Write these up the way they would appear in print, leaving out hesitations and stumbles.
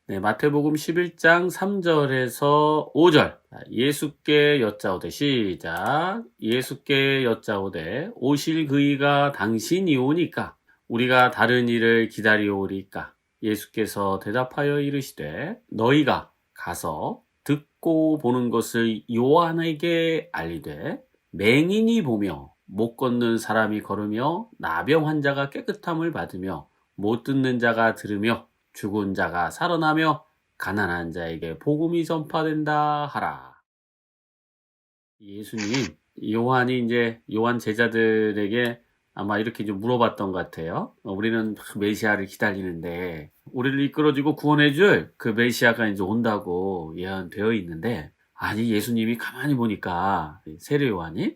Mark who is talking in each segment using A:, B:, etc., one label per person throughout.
A: 네, 마태복음 11장 3절에서 5절. 예수께 여짜오되 시작. 예수께 여짜오되 오실 그이가 당신이 오니까 우리가 다른 일을 기다리오리까. 예수께서 대답하여 이르시되 너희가 가서 듣고 보는 것을 요한에게 알리되 맹인이 보며 못 걷는 사람이 걸으며 나병 환자가 깨끗함을 받으며 못 듣는 자가 들으며 죽은 자가 살아나며 가난한 자에게 복음이 전파된다 하라. 예수님, 요한이 이제 요한 제자들에게 아마 이렇게 좀 물어봤던 것 같아요. 우리는 메시아를 기다리는데 우리를 이끌어주고 구원해줄 그 메시아가 이제 온다고 예언되어 있는데 아니 예수님이 가만히 보니까 세례 요한이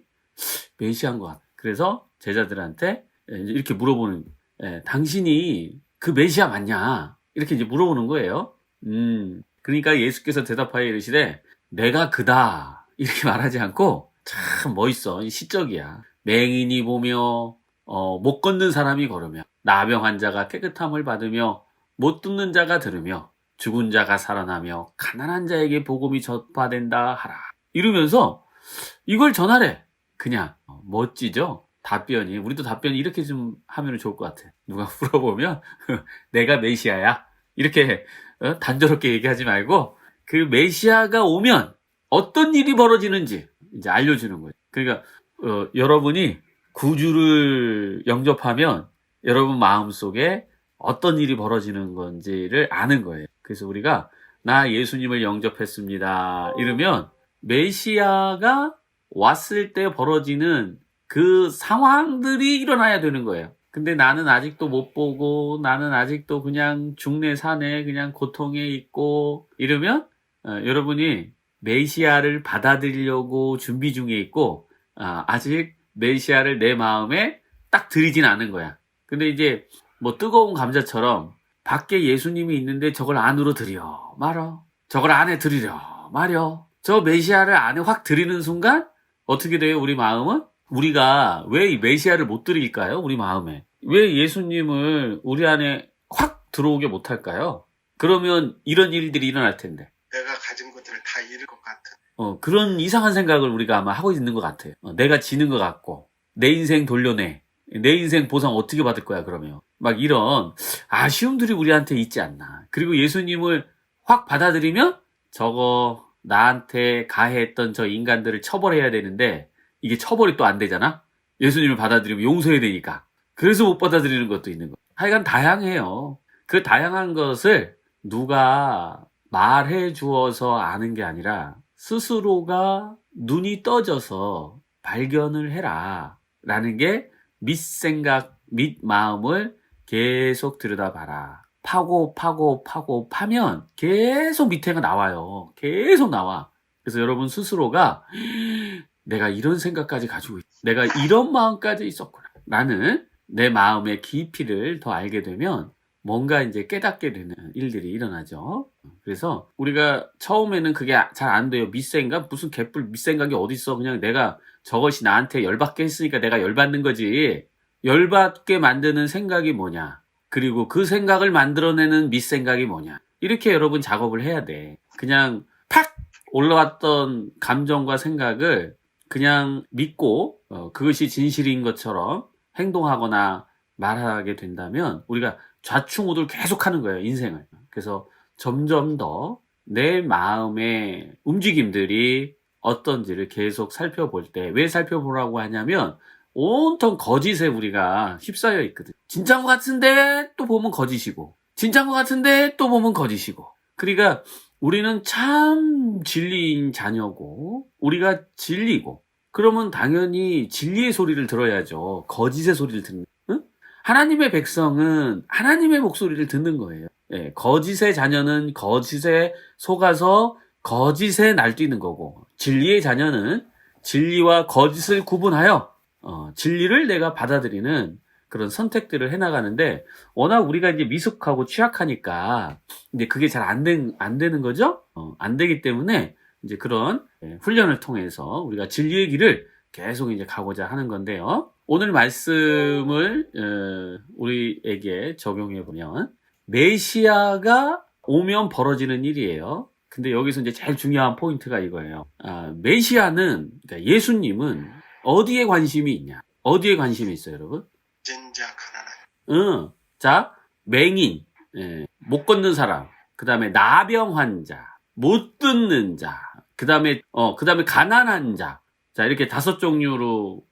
A: 메시아인 것 같아. 그래서 제자들한테 이렇게 물어보는 당신이 그 메시아 맞냐? 이렇게 이제 물어보는 거예요. 그러니까 예수께서 대답하여 이르시되 내가 그다 이렇게 말하지 않고 참 멋있어. 시적이야. 맹인이 보며 못 걷는 사람이 걸으며 나병 환자가 깨끗함을 받으며 못 듣는 자가 들으며 죽은 자가 살아나며 가난한 자에게 복음이 전파된다 하라. 이러면서 이걸 전하래. 그냥 멋지죠? 답변이. 우리도 답변이 이렇게 좀 하면 좋을 것 같아. 누가 물어보면 내가 메시아야. 이렇게 단조롭게 얘기하지 말고 그 메시아가 오면 어떤 일이 벌어지는지 이제 알려주는 거예요. 그러니까 여러분이 구주를 영접하면 여러분 마음속에 어떤 일이 벌어지는 건지를 아는 거예요. 그래서 우리가 나 예수님을 영접했습니다. 이러면 메시아가 왔을 때 벌어지는 그 상황들이 일어나야 되는 거예요. 근데 나는 아직도 못 보고 나는 아직도 그냥 중내 산에 그냥 고통에 있고 이러면 여러분이 메시아를 받아들이려고 준비 중에 있고 아직 메시아를 내 마음에 딱 들이진 않은 거야. 근데 이제 뭐 뜨거운 감자처럼 밖에 예수님이 있는데 저걸 안으로 들여 말어. 저걸 안에 들이려 말여. 저 메시아를 안에 확 들이는 순간 어떻게 돼요? 우리 마음은? 우리가 왜 이 메시아를 못 드릴까요? 우리 마음에. 왜 예수님을 우리 안에 확 들어오게 못할까요? 그러면 이런 일들이 일어날 텐데.
B: 내가 가진 것들을 다 잃을 것 같은.
A: 그런 이상한 생각을 우리가 아마 하고 있는 것 같아요. 내가 지는 것 같고, 내 인생 돌려내. 내 인생 보상 어떻게 받을 거야, 그러면. 막 이런 아쉬움들이 우리한테 있지 않나. 그리고 예수님을 확 받아들이면 저거 나한테 가해했던 저 인간들을 처벌해야 되는데 이게 처벌이 또 안 되잖아? 예수님을 받아들이면 용서해야 되니까. 그래서 못 받아들이는 것도 있는 거야. 하여간 다양해요. 그 다양한 것을 누가 말해 주어서 아는 게 아니라 스스로가 눈이 떠져서 발견을 해라. 라는 게 밑생각, 밑마음을 계속 들여다봐라. 파고 파면 계속 밑에가 나와요. 계속 나와. 그래서 여러분 스스로가 내가 이런 생각까지 가지고 있다. 내가 이런 마음까지 있었구나. 라는 내 마음의 깊이를 더 알게 되면 뭔가 이제 깨닫게 되는 일들이 일어나죠. 그래서 우리가 처음에는 그게 잘 안 돼요. 밑생각? 무슨 개뿔 밑생각이 어딨어. 그냥 내가 저것이 나한테 열받게 했으니까 내가 열받는 거지. 열받게 만드는 생각이 뭐냐. 그리고 그 생각을 만들어내는 밑생각이 뭐냐. 이렇게 여러분 작업을 해야 돼. 그냥 팍 올라왔던 감정과 생각을 그냥 믿고 그것이 진실인 것처럼 행동하거나 말하게 된다면 우리가 좌충우돌 계속 하는 거예요. 인생을. 그래서 점점 더 내 마음의 움직임들이 어떤지를 계속 살펴볼 때 왜 살펴보라고 하냐면 온통 거짓에 우리가 휩싸여 있거든. 진짜인 것 같은데 또 보면 거짓이고 진짜인 것 같은데 또 보면 거짓이고. 그러니까 우리는 참 진리인 자녀고 우리가 진리고 그러면 당연히 진리의 소리를 들어야죠. 거짓의 소리를 듣는. 응? 하나님의 백성은 하나님의 목소리를 듣는 거예요. 예, 거짓의 자녀는 거짓에 속아서 거짓에 날뛰는 거고 진리의 자녀는 진리와 거짓을 구분하여 진리를 내가 받아들이는 그런 선택들을 해나가는데 워낙 우리가 이제 미숙하고 취약하니까 이제 그게 잘 안 되는 거죠. 안 되기 때문에 이제 그런 훈련을 통해서 우리가 진리의 길을 계속 이제 가고자 하는 건데요. 오늘 말씀을 우리에게 적용해 보면 메시아가 오면 벌어지는 일이에요. 근데 여기서 이제 제일 중요한 포인트가 이거예요. 메시아는, 그러니까 예수님은 어디에 관심이 있냐? 어디에 관심이 있어요, 여러분?
B: 진짜 가난한
A: 자, 맹인, 못 걷는 사람, 그 다음에 나병 환자, 못 듣는 자, 그 다음에 가난한 자. 자, 이렇게 5종류로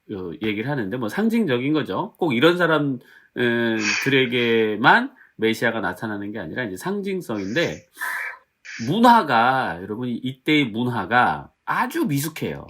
A: 얘기를 하는데, 뭐 상징적인 거죠. 꼭 이런 사람들에게만 메시아가 나타나는 게 아니라 이제 상징성인데, 문화가, 여러분, 이때의 문화가 아주 미숙해요.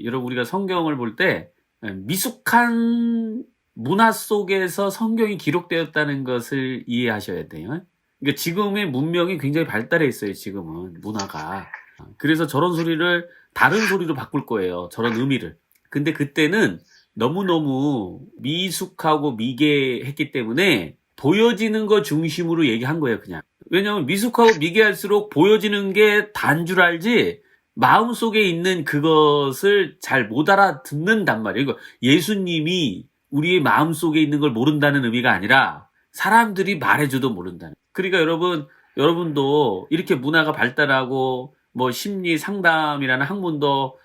A: 여러분, 우리가 성경을 볼 때, 미숙한 문화 속에서 성경이 기록되었다는 것을 이해하셔야 돼요. 그러니까 지금의 문명이 굉장히 발달해 있어요, 지금은, 문화가. 그래서 저런 소리를 다른 소리로 바꿀 거예요. 저런 의미를. 근데 그때는 너무너무 미숙하고 미개했기 때문에 보여지는 거 중심으로 얘기한 거예요, 그냥. 왜냐면 미숙하고 미개할수록 보여지는 게 단 줄 알지 마음속에 있는 그것을 잘 못 알아듣는단 말이에요. 이거 예수님이 우리의 마음속에 있는 걸 모른다는 의미가 아니라 사람들이 말해줘도 모른다는. 그러니까 여러분도 이렇게 문화가 발달하고 뭐 심리 상담이라는 학문도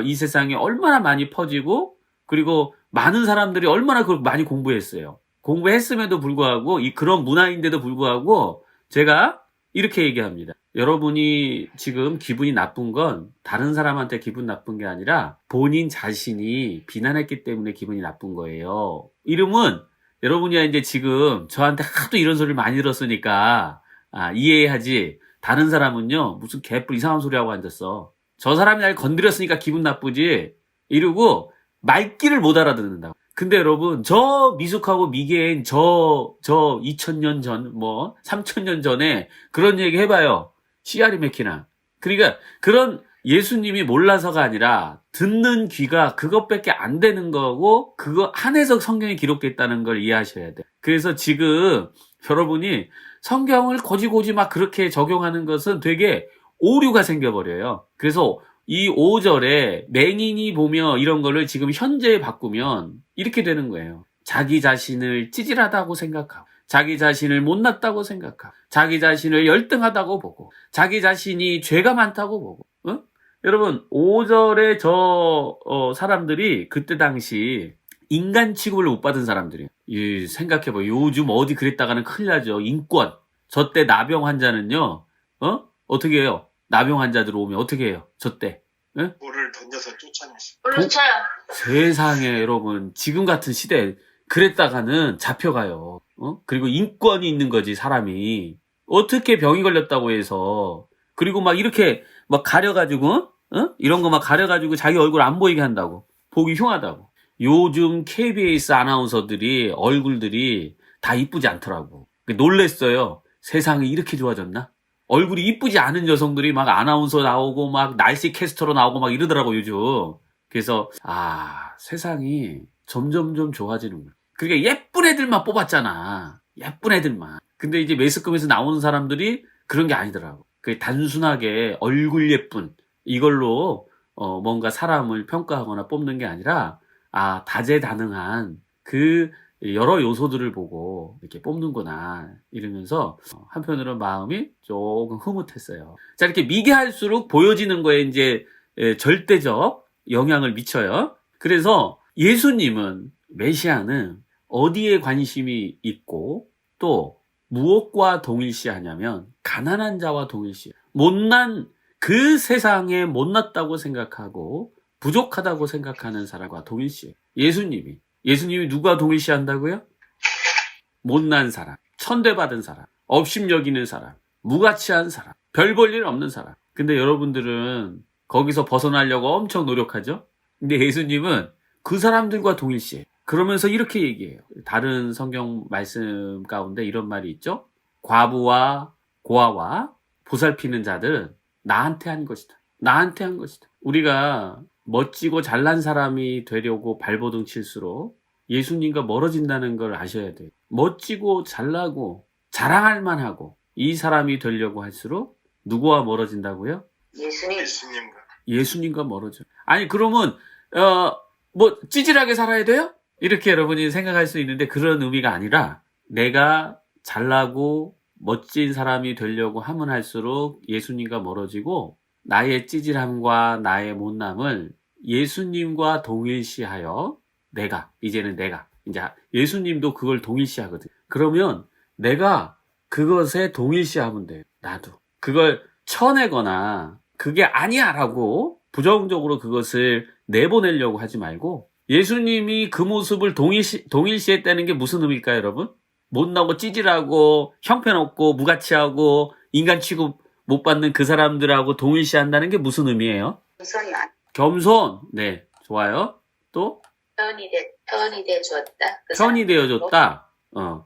A: 이 세상에 얼마나 많이 퍼지고 그리고 많은 사람들이 얼마나 그걸 많이 공부했어요. 공부했음에도 불구하고 그런 문화인데도 불구하고 제가 이렇게 얘기합니다. 여러분이 지금 기분이 나쁜 건 다른 사람한테 기분 나쁜 게 아니라 본인 자신이 비난했기 때문에 기분이 나쁜 거예요. 이름은 여러분이 이제 지금 저한테 하도 이런 소리를 많이 들었으니까 이해하지. 다른 사람은요 무슨 개뿔 이상한 소리 하고 앉았어. 저 사람이 날 건드렸으니까 기분 나쁘지. 이러고 말귀를 못 알아듣는다. 근데 여러분 저 미숙하고 미개인 저 2000년 전 뭐 3000년 전에 그런 얘기 해봐요. 씨알이 맥히나. 그러니까 그런 예수님이 몰라서가 아니라 듣는 귀가 그것밖에 안 되는 거고 그거 안에서 성경이 기록되어 있다는 걸 이해하셔야 돼. 그래서 지금 여러분이 성경을 고지고지 막 그렇게 적용하는 것은 되게 오류가 생겨버려요. 그래서 이 5절에 맹인이 보며 이런 거를 지금 현재에 바꾸면 이렇게 되는 거예요. 자기 자신을 찌질하다고 생각하고 자기 자신을 못났다고 생각하고 자기 자신을 열등하다고 보고 자기 자신이 죄가 많다고 보고 여러분 5절에 사람들이 그때 당시 인간 취급을 못 받은 사람들이에요. 생각해봐요. 요즘 어디 그랬다가는 큰일 나죠. 인권. 저 때 나병 환자는요 어떻게 해요? 나병 환자들 오면 어떻게 해요? 저 때.
B: 돌을 던져서 쫓아냈어요.
C: 물로 쳐요.
A: 세상에 여러분 지금 같은 시대에 그랬다가는 잡혀가요. 그리고 인권이 있는 거지 사람이. 어떻게 병이 걸렸다고 해서 그리고 막 이렇게 막 가려가지고 이런 거 막 가려가지고 자기 얼굴 안 보이게 한다고. 보기 흉하다고. 요즘 KBS 아나운서들이 얼굴들이 다 이쁘지 않더라고. 놀랬어요. 세상이 이렇게 좋아졌나? 얼굴이 이쁘지 않은 여성들이 막 아나운서 나오고 막 날씨 캐스터로 나오고 막 이러더라고 요즘. 그래서 세상이 점점점 좋아지는구나. 그러니까 예쁜 애들만 뽑았잖아. 예쁜 애들만. 근데 이제 매스컴에서 나오는 사람들이 그런 게 아니더라고. 그 단순하게 얼굴 예쁜 이걸로 뭔가 사람을 평가하거나 뽑는 게 아니라 다재다능한 그 여러 요소들을 보고 이렇게 뽑는구나 이러면서 한편으로는 마음이 조금 흐뭇했어요. 자, 이렇게 미개할수록 보여지는 거에 이제 절대적 영향을 미쳐요. 그래서 예수님은 메시아는 어디에 관심이 있고 또 무엇과 동일시하냐면 가난한 자와 동일시. 못난 그 세상에 못났다고 생각하고 부족하다고 생각하는 사람과 동일시. 예수님이 누가 동일시한다고요? 못난 사람, 천대받은 사람, 업심여기는 사람, 무가치한 사람, 별 볼 일 없는 사람. 근데 여러분들은 거기서 벗어나려고 엄청 노력하죠? 근데 예수님은 그 사람들과 동일시해요. 그러면서 이렇게 얘기해요. 다른 성경 말씀 가운데 이런 말이 있죠? 과부와 고아와 보살피는 자들은 나한테 한 것이다. 나한테 한 것이다. 우리가 멋지고 잘난 사람이 되려고 발버둥 칠수록 예수님과 멀어진다는 걸 아셔야 돼요. 멋지고 잘나고 자랑할 만하고 이 사람이 되려고 할수록 누구와 멀어진다고요? 예수님과 멀어져. 아니 그러면 뭐 찌질하게 살아야 돼요? 이렇게 여러분이 생각할 수 있는데 그런 의미가 아니라 내가 잘나고 멋진 사람이 되려고 하면 할수록 예수님과 멀어지고 나의 찌질함과 나의 못남을 예수님과 동일시하여 이제는 내가 이제 예수님도 그걸 동일시하거든. 그러면 내가 그것에 동일시하면 돼요. 나도 그걸 쳐내거나 그게 아니야라고 부정적으로 그것을 내보내려고 하지 말고 예수님이 그 모습을 동일시했다는 게 무슨 의미일까요, 여러분? 못나고 찌질하고 형편없고 무가치하고 인간 취급 못 받는 그 사람들하고 동일시한다는 게 무슨 의미예요? 겸손. 네, 좋아요. 또
C: 편이 되어줬다.
A: 편이 되어줬다.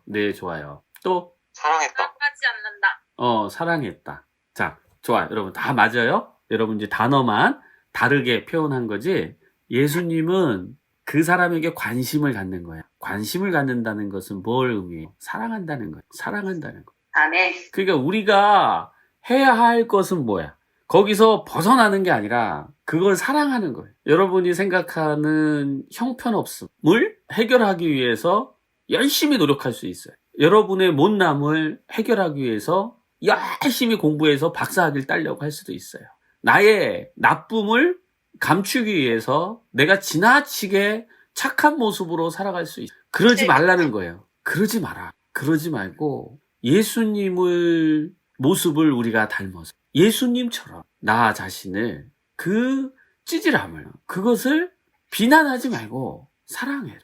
A: 네, 좋아요. 또
B: 사랑했다.
C: 사랑하지 않는다.
A: 사랑했다. 자, 좋아요. 여러분 다 맞아요? 여러분 이제 단어만 다르게 표현한 거지. 예수님은 그 사람에게 관심을 갖는 거야. 관심을 갖는다는 것은 뭘 의미해요? 사랑한다는 거예요. 사랑한다는 거.
C: 아멘.
A: 그러니까 우리가 해야 할 것은 뭐야? 거기서 벗어나는 게 아니라 그걸 사랑하는 거예요. 여러분이 생각하는 형편없음을 해결하기 위해서 열심히 노력할 수 있어요. 여러분의 못남을 해결하기 위해서 열심히 공부해서 박사학위를 따려고 할 수도 있어요. 나의 나쁨을 감추기 위해서 내가 지나치게 착한 모습으로 살아갈 수 있어요. 그러지 말라는 거예요. 그러지 마라. 그러지 말고 예수님을 모습을 우리가 닮아서 예수님처럼 나 자신을 그 찌질함을 그것을 비난하지 말고 사랑해.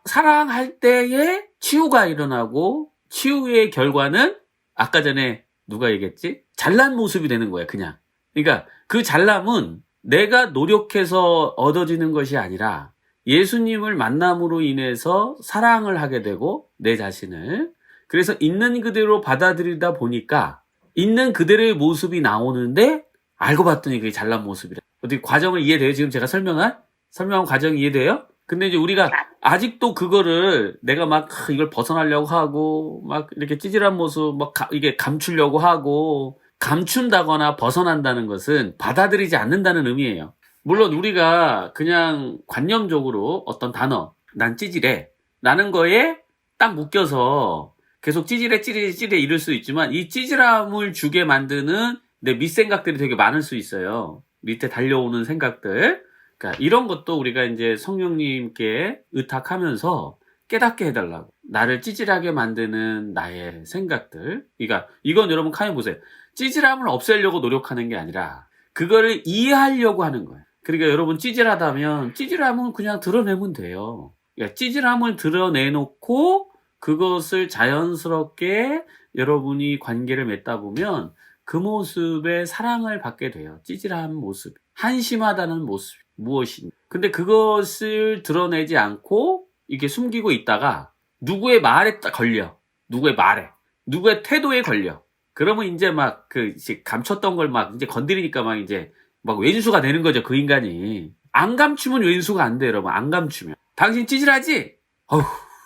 A: 사랑할 때에 치유가 일어나고 치유의 결과는 아까 전에 누가 얘기했지? 잘난 모습이 되는 거야, 그냥. 그러니까 그 잘남은 내가 노력해서 얻어지는 것이 아니라 예수님을 만남으로 인해서 사랑을 하게 되고 내 자신을 그래서 있는 그대로 받아들이다 보니까 있는 그대로의 모습이 나오는데 알고 봤더니 그게 잘난 모습이라. 어떻게 과정을 이해돼요? 지금 제가 설명한 과정이 이해돼요? 근데 이제 우리가 아직도 그거를 내가 막 이걸 벗어나려고 하고 막 이렇게 찌질한 모습 막 이게 감추려고 하고 감춘다거나 벗어난다는 것은 받아들이지 않는다는 의미예요. 물론 우리가 그냥 관념적으로 어떤 단어 난 찌질해 라는 거에 딱 묶여서 계속 찌질해 이럴 수 있지만 이 찌질함을 주게 만드는 내 밑생각들이 되게 많을 수 있어요. 밑에 달려오는 생각들. 그러니까 이런 것도 우리가 이제 성령님께 의탁하면서 깨닫게 해달라고. 나를 찌질하게 만드는 나의 생각들. 그러니까 이건 여러분 카면 보세요. 찌질함을 없애려고 노력하는 게 아니라 그거를 이해하려고 하는 거예요. 그러니까 여러분 찌질하다면 찌질함은 그냥 드러내면 돼요. 그러니까 찌질함을 드러내놓고 그것을 자연스럽게 여러분이 관계를 맺다 보면 그 모습에 사랑을 받게 돼요. 찌질한 모습. 한심하다는 모습. 무엇인가. 근데 그것을 드러내지 않고 이렇게 숨기고 있다가 누구의 말에 딱 걸려. 누구의 말에. 누구의 태도에 걸려. 그러면 이제 막 이제 감췄던 걸 막 이제 건드리니까 막 이제 막 왼수가 되는 거죠. 그 인간이. 안 감추면 왼수가 안 돼요, 여러분. 안 감추면. 당신 찌질하지? 어휴,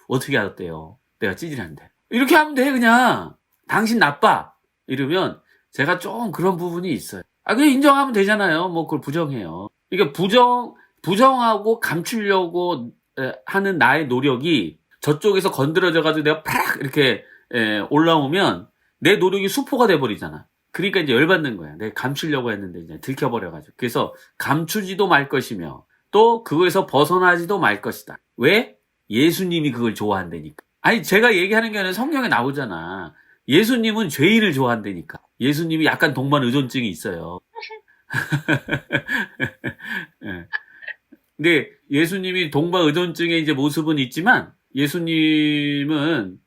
A: 어떻게 알았대요. 내가 찌질한데. 이렇게 하면 돼, 그냥. 당신 나빠. 이러면 제가 좀 그런 부분이 있어요. 그냥 인정하면 되잖아요. 뭐 그걸 부정해요. 그러니까 부정하고 감추려고 하는 나의 노력이 저쪽에서 건드려져가지고 내가 팍 이렇게 올라오면 내 노력이 수포가 돼버리잖아. 그러니까 이제 열받는 거야. 내가 감추려고 했는데 이제 들켜버려가지고. 그래서 감추지도 말 것이며 또 그거에서 벗어나지도 말 것이다. 왜? 예수님이 그걸 좋아한다니까. 아니 제가 얘기하는 게 아니라 성경에 나오잖아. 예수님은 죄인을 좋아한다니까. 예수님이 약간 동반 의존증이 있어요. 네. 근데 예수님이 동반 의존증의 이제 모습은 있지만 예수님은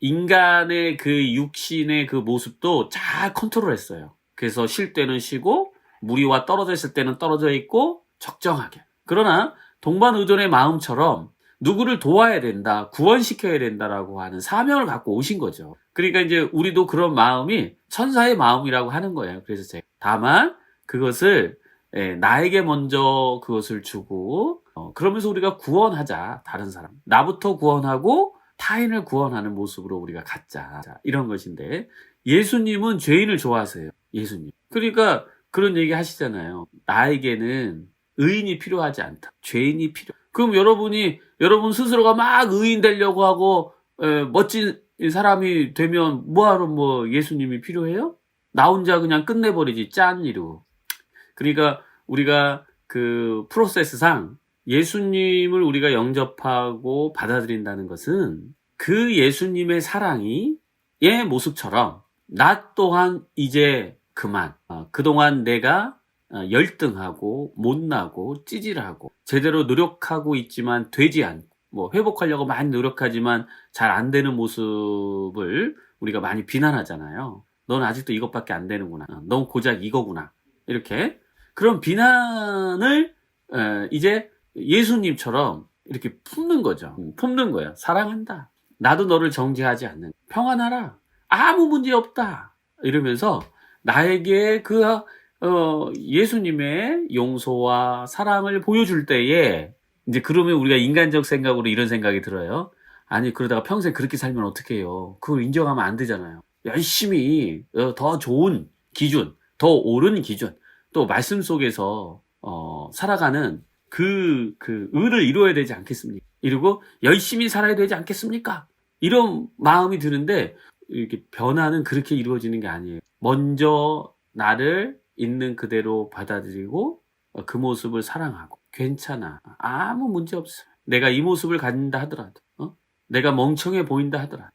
A: 인간의 그 육신의 그 모습도 잘 컨트롤했어요. 그래서 쉴 때는 쉬고 무리와 떨어져 있을 때는 떨어져 있고 적정하게. 그러나 동반 의존의 마음처럼 누구를 도와야 된다, 구원시켜야 된다라고 하는 사명을 갖고 오신 거죠. 그러니까 이제 우리도 그런 마음이 천사의 마음이라고 하는 거예요. 그래서 제가 다만 그것을 나에게 먼저 그것을 주고 그러면서 우리가 구원하자. 다른 사람. 나부터 구원하고 타인을 구원하는 모습으로 우리가 갖자. 자, 이런 것인데 예수님은 죄인을 좋아하세요. 예수님. 그러니까 그런 얘기 하시잖아요. 나에게는 의인이 필요하지 않다. 죄인이 필요. 그럼 여러분 스스로가 막 의인 되려고 하고 멋진 이 사람이 되면 뭐하러 뭐 예수님이 필요해요? 나 혼자 그냥 끝내버리지, 짠 이러고. 그러니까 우리가 그 프로세스상 예수님을 우리가 영접하고 받아들인다는 것은 그 예수님의 사랑이 의 모습처럼 나 또한 이제 그만, 그동안 내가 열등하고 못나고 찌질하고 제대로 노력하고 있지만 되지 않고 뭐 회복하려고 많이 노력하지만 잘 안 되는 모습을 우리가 많이 비난하잖아요. 넌 아직도 이것밖에 안 되는구나. 넌 고작 이거구나. 이렇게 그런 비난을 이제 예수님처럼 이렇게 품는 거죠. 품는 거예요. 사랑한다. 나도 너를 정죄하지 않는. 평안하라. 아무 문제 없다. 이러면서 나에게 그 예수님의 용서와 사랑을 보여줄 때에 이제 그러면 우리가 인간적 생각으로 이런 생각이 들어요. 아니 그러다가 평생 그렇게 살면 어떡해요. 그걸 인정하면 안 되잖아요. 열심히 더 좋은 기준, 더 옳은 기준, 또 말씀 속에서 살아가는 그 의를 이루어야 되지 않겠습니까? 이러고 열심히 살아야 되지 않겠습니까? 이런 마음이 드는데 이렇게 변화는 그렇게 이루어지는 게 아니에요. 먼저 나를 있는 그대로 받아들이고 그 모습을 사랑하고 괜찮아. 아무 문제 없어. 내가 이 모습을 갖는다 하더라도 내가 멍청해 보인다 하더라도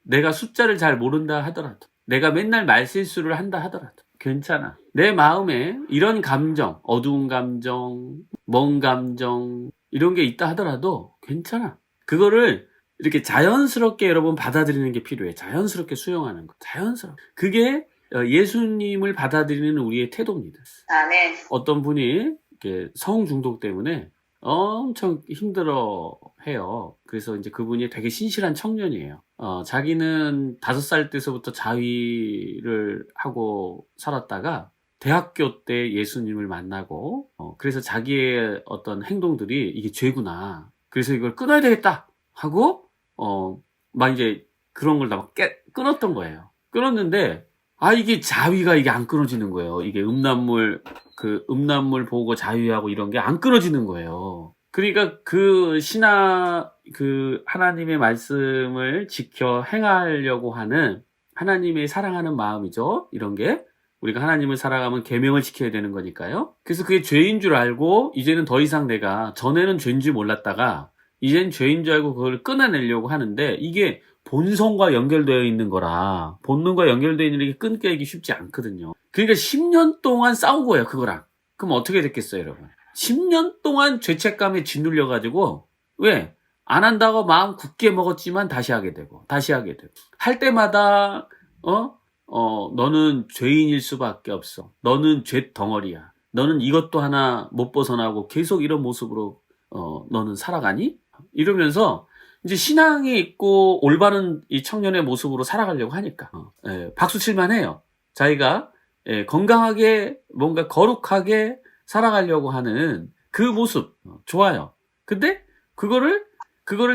A: 내가 숫자를 잘 모른다 하더라도 내가 맨날 말실수를 한다 하더라도 괜찮아. 내 마음에 이런 감정, 어두운 감정, 먼 감정 이런 게 있다 하더라도 괜찮아. 그거를 이렇게 자연스럽게 여러분 받아들이는 게 필요해. 자연스럽게 수용하는 거. 자연스럽게. 그게 예수님을 받아들이는 우리의 태도입니다.
C: 아멘.
A: 어떤 분이 이렇게 성 중독 때문에 엄청 힘들어 해요. 그래서 이제 그분이 되게 신실한 청년이에요. 자기는 5살 때서부터 자위를 하고 살았다가 대학교 때 예수님을 만나고 그래서 자기의 어떤 행동들이 이게 죄구나. 그래서 이걸 끊어야 되겠다 하고 막 이제 그런 걸 다 끊었던 거예요. 끊었는데 이게 자위가 이게 안 끊어지는 거예요. 이게 음란물 보고 자위하고 이런 게 안 끊어지는 거예요. 그러니까 그 하나님의 말씀을 지켜 행하려고 하는 하나님의 사랑하는 마음이죠. 이런 게 우리가 하나님을 사랑하면 계명을 지켜야 되는 거니까요. 그래서 그게 죄인 줄 알고 이제는 더 이상 내가 전에는 죄인 줄 몰랐다가 이젠 죄인 줄 알고 그걸 끊어내려고 하는데 이게 본성과 연결되어 있는 거라 본능과 연결되어 있는 게 끊기기 쉽지 않거든요. 그러니까 10년 동안 싸운 거예요, 그거랑. 그럼 어떻게 됐겠어요, 여러분? 10년 동안 죄책감에 짓눌려가지고 왜? 안 한다고 마음 굳게 먹었지만 다시 하게 되고 할 때마다 너는 죄인일 수밖에 없어. 너는 죄 덩어리야. 너는 이것도 하나 못 벗어나고 계속 이런 모습으로 너는 살아가니? 이러면서 이제 신앙이 있고 올바른 이 청년의 모습으로 살아가려고 하니까 박수 칠만 해요. 자기가 건강하게 뭔가 거룩하게 살아가려고 하는 그 모습 좋아요. 근데 그거를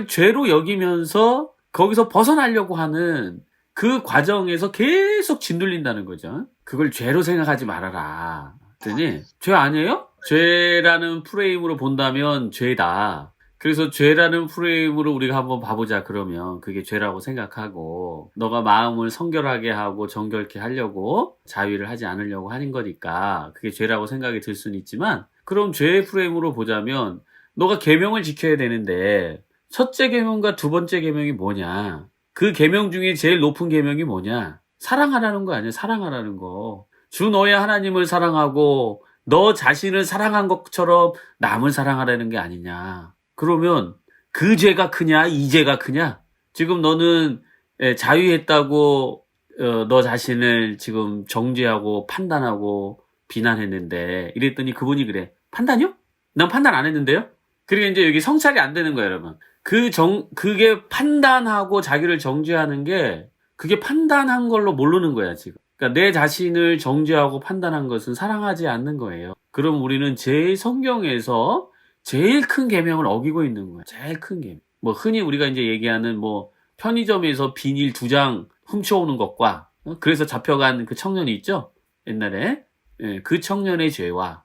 A: 죄로 여기면서 거기서 벗어나려고 하는 그 과정에서 계속 짓눌린다는 거죠. 그걸 죄로 생각하지 말아라. 그랬더니 죄 아니에요? 죄라는 프레임으로 본다면 죄다. 그래서 죄라는 프레임으로 우리가 한번 봐보자 그러면 그게 죄라고 생각하고 너가 마음을 성결하게 하고 정결케 하려고 자위를 하지 않으려고 하는 거니까 그게 죄라고 생각이 들 수는 있지만 그럼 죄의 프레임으로 보자면 너가 계명을 지켜야 되는데 첫째 계명과 두 번째 계명이 뭐냐? 그 계명 중에 제일 높은 계명이 뭐냐? 사랑하라는 거 아니야? 사랑하라는 거. 주 너의 하나님을 사랑하고 너 자신을 사랑한 것처럼 남을 사랑하라는 게 아니냐? 그러면 그 죄가 크냐 이 죄가 크냐? 지금 너는 자유했다고 너 자신을 지금 정죄하고 판단하고 비난했는데 이랬더니 그분이 그래. 판단이요? 난 판단 안 했는데요? 그러니까 이제 여기 성찰이 안 되는 거예요, 여러분. 그게 판단하고 자기를 정죄하는 게 그게 판단한 걸로 모르는 거야, 지금. 그러니까 내 자신을 정죄하고 판단한 것은 사랑하지 않는 거예요. 그럼 우리는 제일 성경에서 제일 큰 계명을 어기고 있는 거야. 제일 큰 계명. 뭐 흔히 우리가 이제 얘기하는 뭐 편의점에서 비닐 2장 훔쳐오는 것과 그래서 잡혀간 그 청년이 있죠. 옛날에 그 청년의 죄와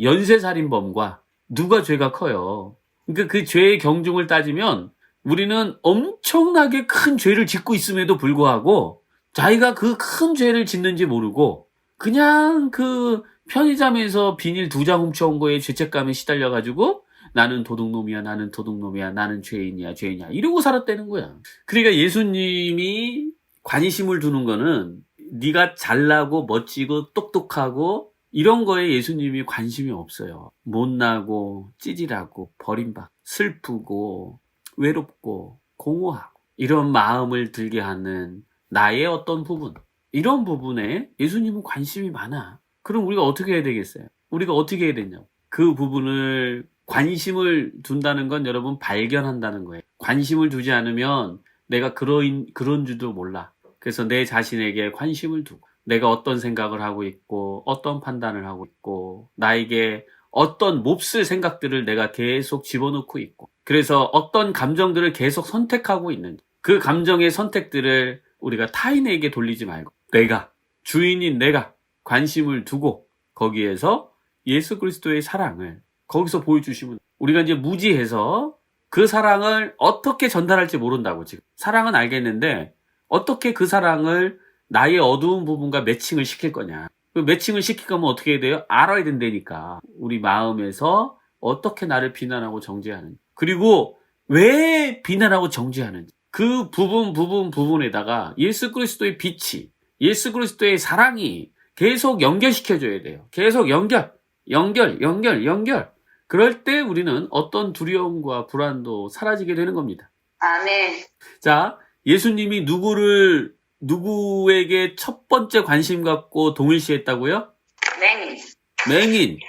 A: 연쇄살인범과 누가 죄가 커요. 그러니까 그 죄의 경중을 따지면 우리는 엄청나게 큰 죄를 짓고 있음에도 불구하고 자기가 그 큰 죄를 짓는지 모르고 그냥 그 편의점에서 비닐 2장 훔쳐온 거에 죄책감에 시달려가지고 나는 도둑놈이야, 나는 도둑놈이야, 나는 죄인이야, 죄인이야 이러고 살았다는 거야. 그러니까 예수님이 관심을 두는 거는 네가 잘나고 멋지고 똑똑하고 이런 거에 예수님이 관심이 없어요. 못나고 찌질하고 버림받고 슬프고 외롭고 공허하고 이런 마음을 들게 하는 나의 어떤 부분, 이런 부분에 예수님은 관심이 많아. 그럼 우리가 어떻게 해야 되겠어요? 우리가 어떻게 해야 되냐고. 그 부분을 관심을 둔다는 건 여러분 발견한다는 거예요. 관심을 두지 않으면 내가 그런 줄도 몰라. 그래서 내 자신에게 관심을 두고 내가 어떤 생각을 하고 있고 어떤 판단을 하고 있고 나에게 어떤 몹쓸 생각들을 내가 계속 집어넣고 있고 그래서 어떤 감정들을 계속 선택하고 있는지 그 감정의 선택들을 우리가 타인에게 돌리지 말고 내가 주인인 내가 관심을 두고 거기에서 예수 그리스도의 사랑을 거기서 보여주시면 우리가 이제 무지해서 그 사랑을 어떻게 전달할지 모른다고 지금 사랑은 알겠는데 어떻게 그 사랑을 나의 어두운 부분과 매칭을 시킬 거냐. 그 매칭을 시킬 거면 어떻게 해야 돼요? 알아야 된다니까. 우리 마음에서 어떻게 나를 비난하고 정죄하는지. 그리고 왜 비난하고 정죄하는지. 그 부분에다가 예수 그리스도의 빛이, 예수 그리스도의 사랑이 계속 연결시켜줘야 돼요. 계속 연결. 그럴 때 우리는 어떤 두려움과 불안도 사라지게 되는 겁니다.
C: 아멘.
A: 자, 예수님이 누구에게 첫 번째 관심 갖고 동일시했다고요? 맹인.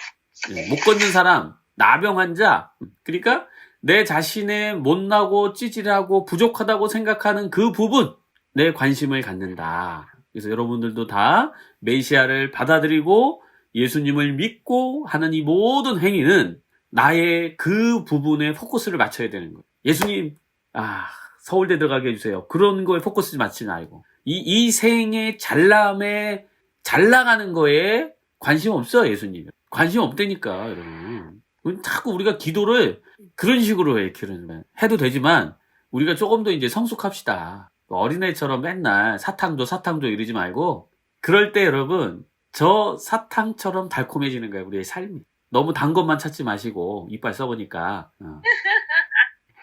A: 못 걷는 사람, 나병 환자. 그러니까 내 자신의 못나고 찌질하고 부족하다고 생각하는 그 부분, 내 관심을 갖는다. 그래서 여러분들도 다 메시아를 받아들이고 예수님을 믿고 하는 이 모든 행위는 나의 그 부분에 포커스를 맞춰야 되는 거예요. 예수님, 서울대 들어가게 해주세요. 그런 거에 포커스 맞추지 말고. 이 생의 잘남에, 잘 나가는 거에 관심 없어, 예수님. 관심 없다니까, 여러분. 자꾸 우리가 기도를 그런 식으로 해, 해도 되지만, 우리가 조금 더 이제 성숙합시다. 어린애처럼 맨날 사탕 줘 이러지 말고, 그럴 때 여러분, 저 사탕처럼 달콤해지는 거예요, 우리의 삶이. 너무 단 것만 찾지 마시고, 이빨 써보니까.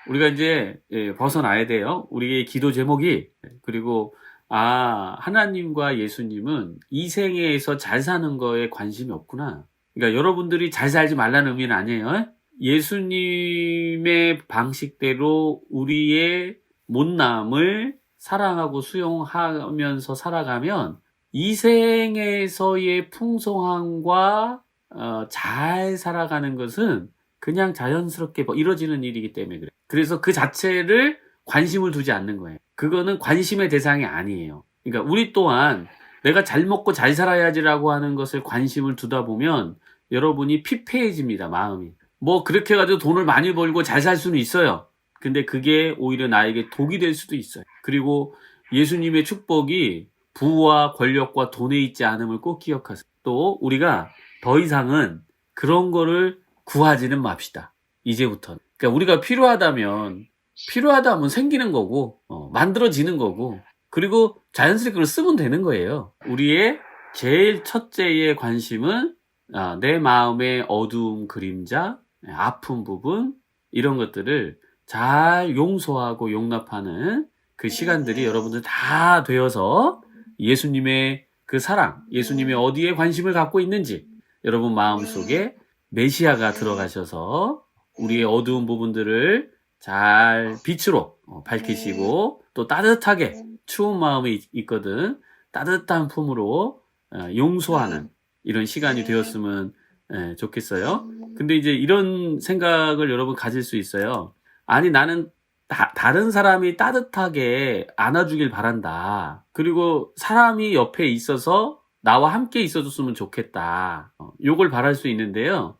A: 우리가 이제 벗어나야 돼요. 우리의 기도 제목이. 그리고 하나님과 예수님은 이 생애에서 잘 사는 거에 관심이 없구나. 그러니까 여러분들이 잘 살지 말라는 의미는 아니에요. 예수님의 방식대로 우리의 못남을 사랑하고 수용하면서 살아가면 이 생에서의 풍성함과 잘 살아가는 것은 그냥 자연스럽게 이루어지는 일이기 때문에 그래요. 그래서 그 자체를 관심을 두지 않는 거예요. 그거는 관심의 대상이 아니에요. 그러니까 우리 또한 내가 잘 먹고 잘 살아야지라고 하는 것을 관심을 두다 보면 여러분이 피폐해집니다, 마음이. 뭐 그렇게 해가지고 돈을 많이 벌고 잘 살 수는 있어요. 근데 그게 오히려 나에게 독이 될 수도 있어요. 그리고 예수님의 축복이 부와 권력과 돈에 있지 않음을 꼭 기억하세요. 또 우리가 더 이상은 그런 거를 구하지는 맙시다. 이제부터는. 그러니까 우리가 필요하다면 생기는 거고, 만들어지는 거고, 그리고 자연스럽게 그걸 쓰면 되는 거예요. 우리의 제일 첫째의 관심은 내 마음의 어두운 그림자, 아픈 부분, 이런 것들을 잘 용서하고 용납하는 그 시간들이 여러분들 다 되어서 예수님의 그 사랑, 예수님이 어디에 관심을 갖고 있는지 여러분 마음속에 메시아가 들어가셔서 우리의 어두운 부분들을 잘 빛으로 밝히시고 또 따뜻하게 추운 마음이 있거든 따뜻한 품으로 용서하는 이런 시간이 되었으면 좋겠어요. 근데 이제 이런 생각을 여러분 가질 수 있어요. 아니 나는 다른 사람이 따뜻하게 안아주길 바란다. 그리고 사람이 옆에 있어서 나와 함께 있어줬으면 좋겠다. 요걸 바랄 수 있는데요.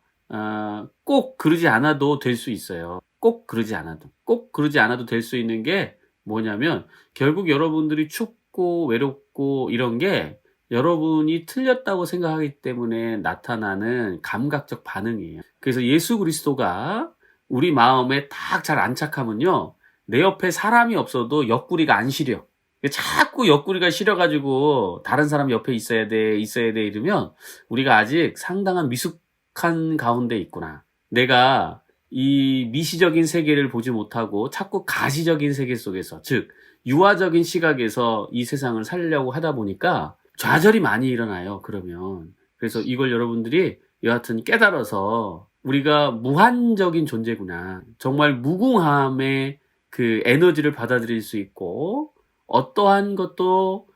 A: 꼭 그러지 않아도 될 수 있어요. 꼭 그러지 않아도 될 수 있는 게 뭐냐면 결국 여러분들이 춥고 외롭고 이런 게 여러분이 틀렸다고 생각하기 때문에 나타나는 감각적 반응이에요. 그래서 예수 그리스도가 우리 마음에 딱 잘 안착하면요. 내 옆에 사람이 없어도 옆구리가 안 시려. 자꾸 옆구리가 시려가지고 다른 사람 옆에 있어야 돼 이러면 우리가 아직 상당한 미숙한 가운데 있구나. 내가 이 미시적인 세계를 보지 못하고 자꾸 가시적인 세계 속에서, 즉 유아적인 시각에서 이 세상을 살려고 하다 보니까 좌절이 많이 일어나요. 그러면 그래서 이걸 여러분들이 여하튼 깨달아서 우리가 무한적인 존재구나, 정말 무궁함의 그 에너지를 받아들일 수 있고 어떠한 것도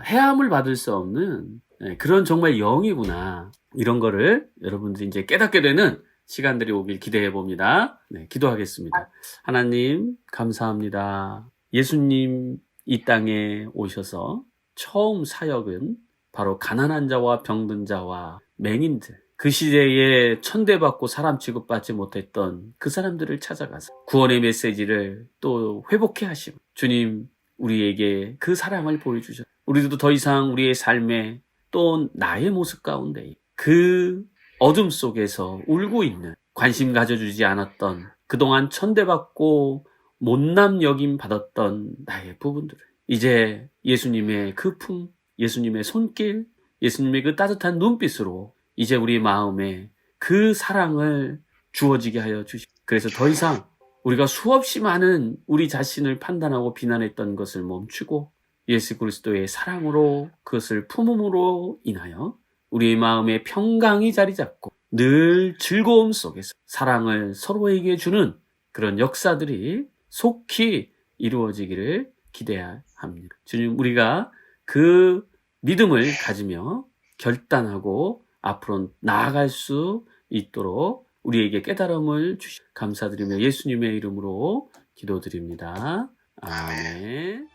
A: 해함을 받을 수 없는 그런 정말 영이구나, 이런 거를 여러분들이 이제 깨닫게 되는 시간들이 오길 기대해 봅니다. 네, 기도하겠습니다. 하나님 감사합니다. 예수님 이 땅에 오셔서 처음 사역은 바로 가난한 자와 병든 자와 맹인들, 그 시대에 천대받고 사람 취급받지 못했던 그 사람들을 찾아가서 구원의 메시지를 또 회복해 하시고, 주님 우리에게 그 사랑을 보여주셨. 우리도 더 이상 우리의 삶에 또 나의 모습 가운데 그 어둠 속에서 울고 있는, 관심 가져주지 않았던, 그동안 천대받고 못남 여김 받았던 나의 부분들을 이제 예수님의 그 품, 예수님의 손길, 예수님의 그 따뜻한 눈빛으로 이제 우리 마음에 그 사랑을 주어지게 하여 주시고, 그래서 더 이상 우리가 수없이 많은 우리 자신을 판단하고 비난했던 것을 멈추고 예수 그리스도의 사랑으로 그것을 품음으로 인하여 우리의 마음에 평강이 자리 잡고 늘 즐거움 속에서 사랑을 서로에게 주는 그런 역사들이 속히 이루어지기를 기대합니다. 주님, 우리가 그 믿음을 가지며 결단하고 앞으로 나아갈 수 있도록 우리에게 깨달음을 주시 감사드리며 예수님의 이름으로 기도드립니다. 아멘.